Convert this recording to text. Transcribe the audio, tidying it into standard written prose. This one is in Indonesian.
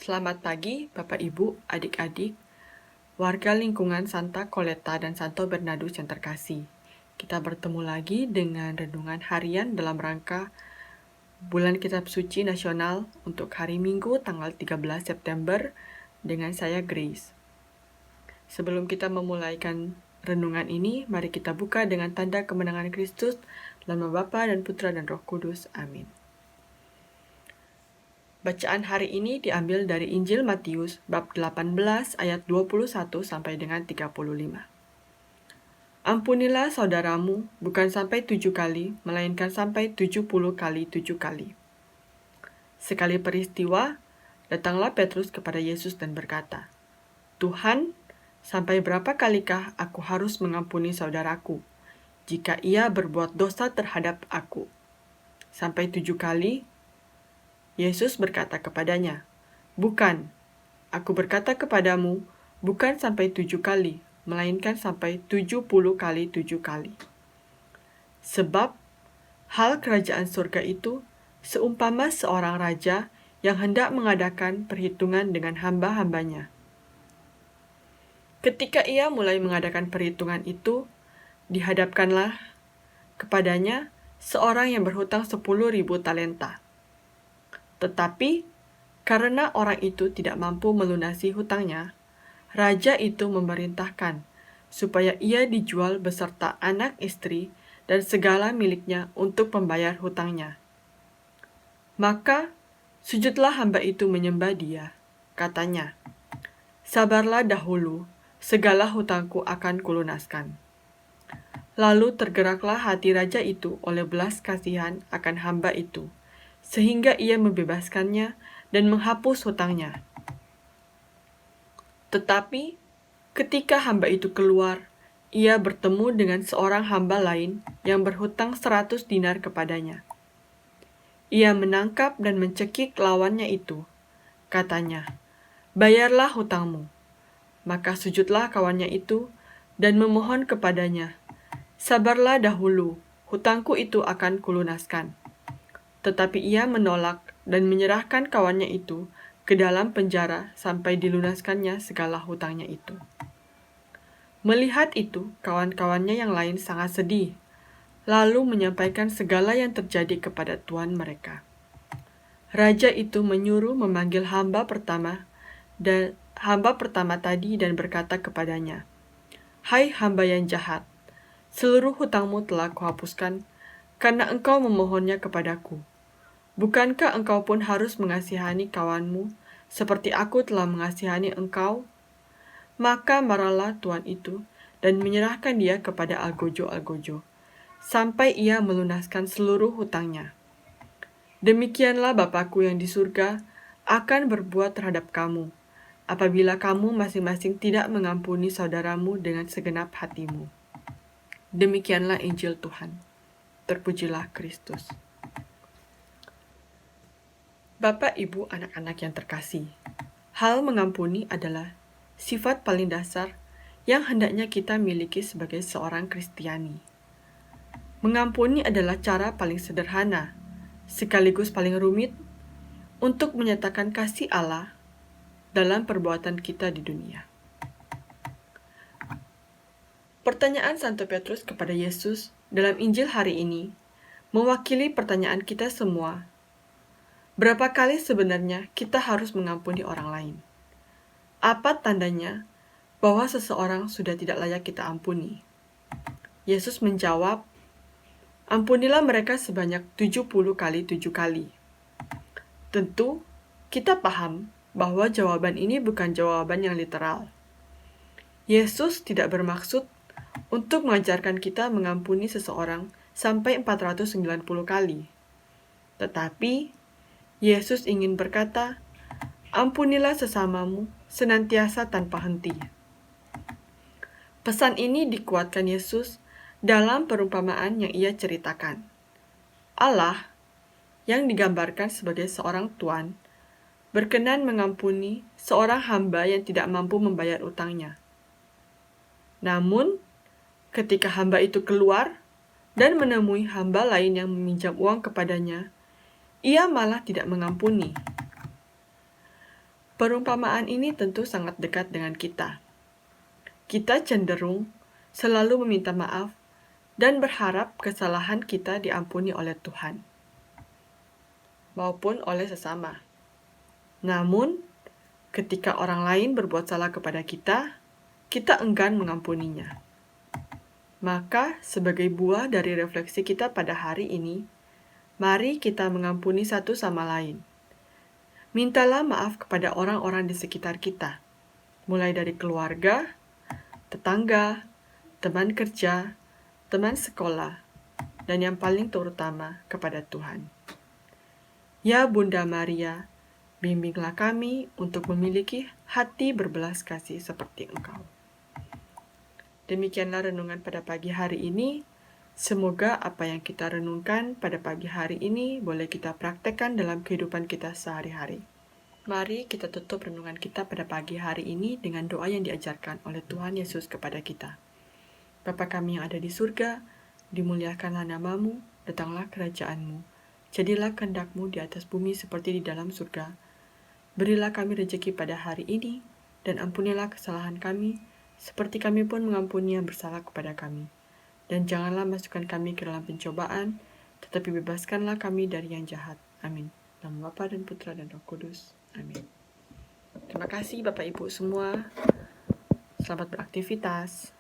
Selamat pagi, Bapak Ibu, adik-adik, warga lingkungan Santa Coletta dan Santo Bernardus yang terkasih. Kita bertemu lagi dengan renungan harian dalam rangka Bulan Kitab Suci Nasional untuk hari Minggu tanggal 13 September dengan saya Grace. Sebelum kita memulaikan renungan ini, mari kita buka dengan tanda kemenangan Kristus dalam nama Bapa dan Putra dan Roh Kudus. Amin. Bacaan hari ini diambil dari Injil Matius bab 18 ayat 21 sampai dengan 35. Ampunilah saudaramu bukan sampai 7 kali, melainkan sampai 70 kali 7 kali. Sekali peristiwa, datanglah Petrus kepada Yesus dan berkata, "Tuhan, sampai berapa kalikah aku harus mengampuni saudaraku, jika ia berbuat dosa terhadap aku? Sampai 7 kali?" Yesus berkata kepadanya, "Bukan, aku berkata kepadamu, bukan sampai 7 kali, melainkan sampai 70 kali 7 kali. Sebab hal kerajaan surga itu seumpama seorang raja yang hendak mengadakan perhitungan dengan hamba-hambanya. Ketika ia mulai mengadakan perhitungan itu, dihadapkanlah kepadanya seorang yang berhutang 10.000 talenta. Tetapi karena orang itu tidak mampu melunasi hutangnya, raja itu memerintahkan supaya ia dijual beserta anak istri dan segala miliknya untuk membayar hutangnya. Maka sujudlah hamba itu menyembah dia. Katanya, 'Sabarlah dahulu, segala hutangku akan kulunaskan.' Lalu tergeraklah hati raja itu oleh belas kasihan akan hamba itu, sehingga ia membebaskannya dan menghapus hutangnya. Tetapi ketika hamba itu keluar, ia bertemu dengan seorang hamba lain yang berhutang 100 dinar kepadanya. Ia menangkap dan mencekik lawannya itu. Katanya, 'Bayarlah hutangmu.' Maka sujudlah kawannya itu dan memohon kepadanya, 'Sabarlah dahulu, hutangku itu akan kulunaskan.' Tetapi ia menolak dan menyerahkan kawannya itu ke dalam penjara sampai dilunaskannya segala hutangnya itu. Melihat itu, kawan-kawannya yang lain sangat sedih, lalu menyampaikan segala yang terjadi kepada tuan mereka. Raja itu menyuruh memanggil hamba pertama tadi dan berkata kepadanya, 'Hai hamba yang jahat, seluruh hutangmu telah kuhapuskan karena engkau memohonnya kepadaku. Bukankah engkau pun harus mengasihani kawanmu, seperti aku telah mengasihani engkau?' Maka marahlah tuan itu, dan menyerahkan dia kepada algojo-algojo, sampai ia melunaskan seluruh hutangnya. Demikianlah Bapakku yang di surga akan berbuat terhadap kamu, apabila kamu masing-masing tidak mengampuni saudaramu dengan segenap hatimu." Demikianlah Injil Tuhan. Terpujilah Kristus. Bapak, Ibu, anak-anak yang terkasih, hal mengampuni adalah sifat paling dasar yang hendaknya kita miliki sebagai seorang Kristiani. Mengampuni adalah cara paling sederhana, sekaligus paling rumit, untuk menyatakan kasih Allah dalam perbuatan kita di dunia. Pertanyaan Santo Petrus kepada Yesus dalam Injil hari ini mewakili pertanyaan kita semua. Berapa kali sebenarnya kita harus mengampuni orang lain? Apa tandanya bahwa seseorang sudah tidak layak kita ampuni? Yesus menjawab, "Ampunilah mereka sebanyak 70 kali 7 kali." Tentu, kita paham bahwa jawaban ini bukan jawaban yang literal. Yesus tidak bermaksud untuk mengajarkan kita mengampuni seseorang sampai 490 kali. Tetapi, Yesus ingin berkata, "Ampunilah sesamamu senantiasa tanpa henti." Pesan ini dikuatkan Yesus dalam perumpamaan yang ia ceritakan. Allah, yang digambarkan sebagai seorang tuan, berkenan mengampuni seorang hamba yang tidak mampu membayar utangnya. Namun, ketika hamba itu keluar dan menemui hamba lain yang meminjam uang kepadanya, ia malah tidak mengampuni. Perumpamaan ini tentu sangat dekat dengan kita. Kita cenderung selalu meminta maaf dan berharap kesalahan kita diampuni oleh Tuhan maupun oleh sesama. Namun, ketika orang lain berbuat salah kepada kita enggan mengampuninya. Maka, sebagai buah dari refleksi kita pada hari ini, mari kita mengampuni satu sama lain. Mintalah maaf kepada orang-orang di sekitar kita, mulai dari keluarga, tetangga, teman kerja, teman sekolah, dan yang paling terutama kepada Tuhan. Ya Bunda Maria, bimbinglah kami untuk memiliki hati berbelas kasih seperti Engkau. Demikianlah renungan pada pagi hari ini. Semoga apa yang kita renungkan pada pagi hari ini boleh kita praktekkan dalam kehidupan kita sehari-hari. Mari kita tutup renungan kita pada pagi hari ini dengan doa yang diajarkan oleh Tuhan Yesus kepada kita. Bapa kami yang ada di surga, dimuliakanlah namamu, datanglah kerajaan-Mu. Jadilah kehendak-Mu di atas bumi seperti di dalam surga. Berilah kami rezeki pada hari ini, dan ampunilah kesalahan kami, seperti kami pun mengampuni yang bersalah kepada kami. Dan janganlah masukkan kami ke dalam pencobaan, tetapi bebaskanlah kami dari yang jahat. Amin. Dalam Bapa dan Putra dan Roh Kudus. Amin. Terima kasih Bapak Ibu semua. Selamat beraktivitas.